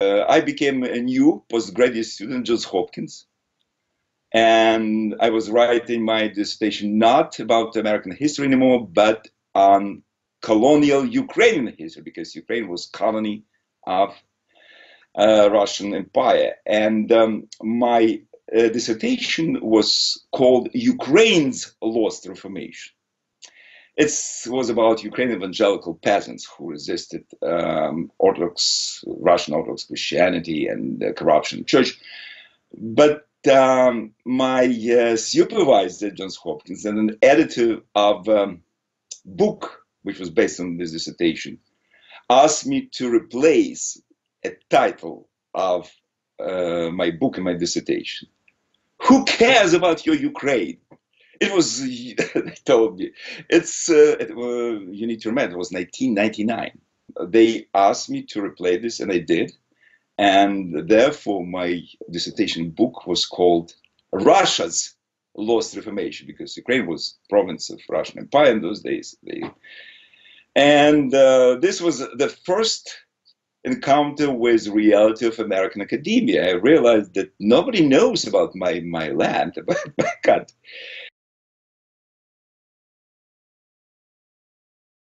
I became a new postgraduate student at Johns Hopkins, and I was writing my dissertation not about American history anymore, but on colonial Ukrainian history, because Ukraine was colony of Russian Empire. And my dissertation was called Ukraine's Lost Reformation. It was about Ukrainian evangelical peasants who resisted Russian Orthodox Christianity and corruption in the church. But my supervisor at Johns Hopkins and an editor of a book which was based on this dissertation asked me to replace a title of my book and my dissertation. Who cares about your Ukraine? It was, they told me, you need to remember, it was 1999. They asked me to replace this, and I did. And therefore, my dissertation book was called Russia's Lost Reformation, because Ukraine was a province of Russian Empire in those days. And this was the first encounter with reality of American academia. I realized that nobody knows about my land, about my country.